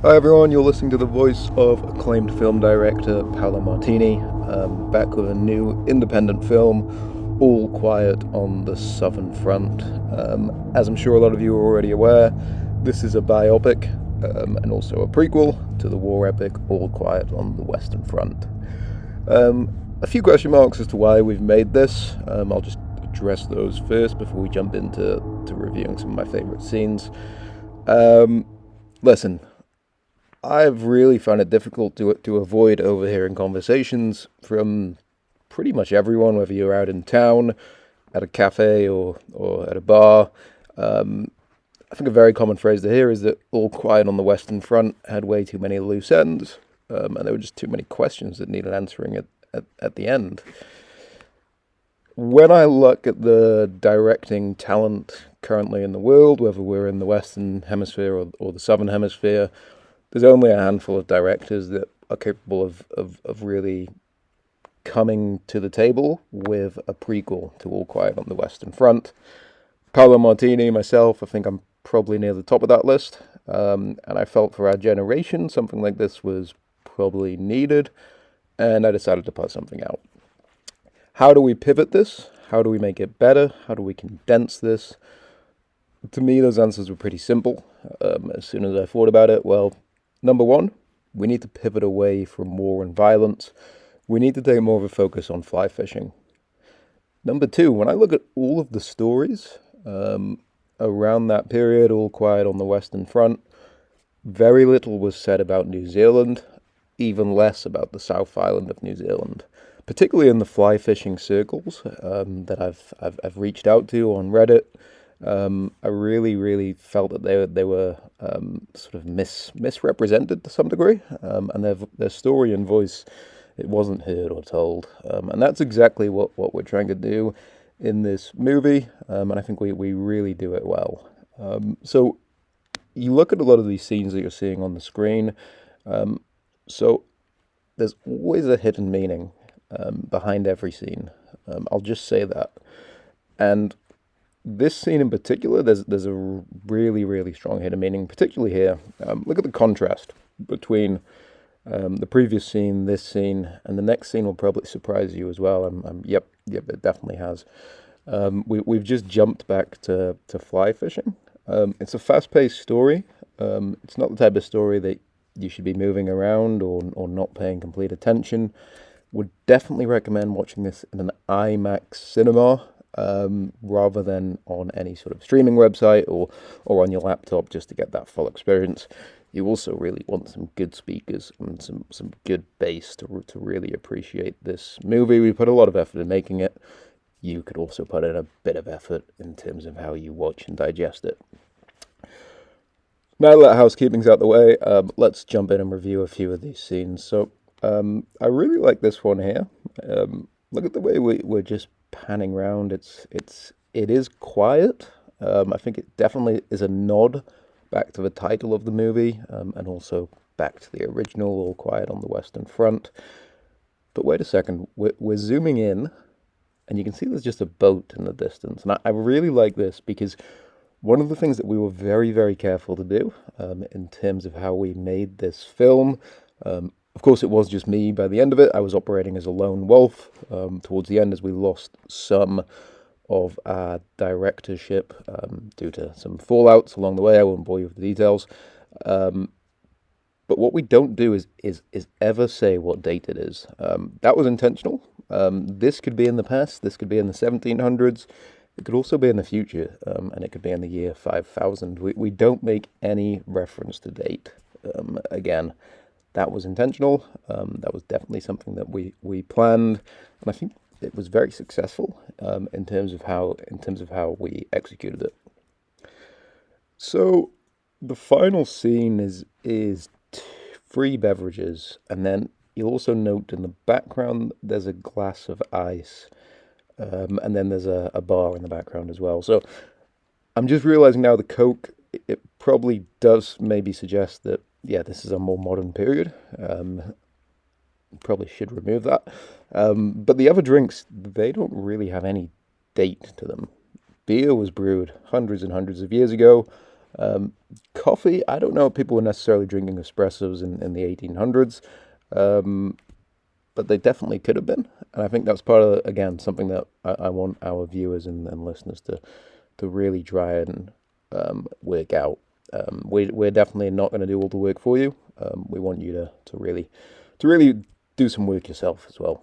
Hi everyone, you're listening to the voice of acclaimed film director Paulo Martini, back with a new independent film, All Quiet on the Southern Front. As I'm sure a lot of you are already aware, this is a biopic and also a prequel to the war epic All Quiet on the Western Front. A few question marks as to why we've made this. I'll just address those first before we jump into reviewing some of my favourite scenes. Listen, I've really found it difficult to avoid overhearing conversations from pretty much everyone, whether you're out in town, at a cafe, or at a bar. I think a very common phrase to hear is that All Quiet on the Western Front had way too many loose ends, and there were just too many questions that needed answering at the end. When I look at the directing talent currently in the world, whether we're in the Western Hemisphere or the Southern Hemisphere, there's only a handful of directors that are capable of really coming to the table with a prequel to All Quiet on the Western Front. Paulo Martini, myself, I think I'm probably near the top of that list. And I felt for our generation, something like this was probably needed, and I decided to put something out. How do we pivot this? How do we make it better? How do we condense this? To me, those answers were pretty simple. As soon as I thought about it, well, number one, we need to pivot away from war and violence. We need to take more of a focus on fly fishing. Number two, when I look at all of the stories around that period, All Quiet on the Western Front, very little was said about New Zealand, even less about the South Island of New Zealand, particularly in the fly fishing circles that I've reached out to on Reddit. I really felt that they were sort of misrepresented to some degree, and their story and voice, it wasn't heard or told, and that's exactly what we're trying to do in this movie, and I think we really do it well. So you look at a lot of these scenes that you're seeing on the screen, so there's always a hidden meaning behind every scene. I'll just say that, and this scene in particular, there's a really strong hidden meaning, particularly here. Look at the contrast between the previous scene, this scene, and the next scene will probably surprise you as well. Yep, it definitely has. We've just jumped back to fly fishing. It's a fast-paced story. It's not the type of story that you should be moving around or not paying complete attention. Would definitely recommend watching this in an IMAX cinema, rather than on any sort of streaming website or on your laptop, just to get that full experience. You also really want some good speakers and some good bass to really appreciate this movie. We put a lot of effort in making it. You could also put in a bit of effort in terms of how you watch and digest it. Now that housekeeping's out the way, let's jump in and review a few of these scenes. So I really like this one here. Look at the way we're just panning around. It is quiet. I think it definitely is a nod back to the title of the movie, and also back to the original All Quiet on the Western Front. But wait a second, we're zooming in, and you can see there's just a boat in the distance. And I really like this because one of the things that we were very careful to do in terms of how we made this film, of course, it was just me by the end of it. I was operating as a lone wolf towards the end, as we lost some of our directorship due to some fallouts along the way. I won't bore you with the details. But what we don't do is ever say what date it is. That was intentional. This could be in the past. This could be in the 1700s. It could also be in the future, and it could be in the year 5000. We don't make any reference to date. Again, that was intentional. That was definitely something that we planned, and I think it was very successful in terms of how we executed it. So the final scene is free beverages, and then you'll also note in the background there's a glass of ice, and then there's a bar in the background as well. So I'm just realizing now the Coke, it probably does maybe suggest that, yeah, this is a more modern period. Probably should remove that. But the other drinks, they don't really have any date to them. Beer was brewed hundreds and hundreds of years ago. Coffee, I don't know if people were necessarily drinking espressos in the 1800s, but they definitely could have been. And I think that's part of, again, something that I want our viewers and listeners to really try and work out. We're definitely not going to do all the work for you. We want you to really do some work yourself as well.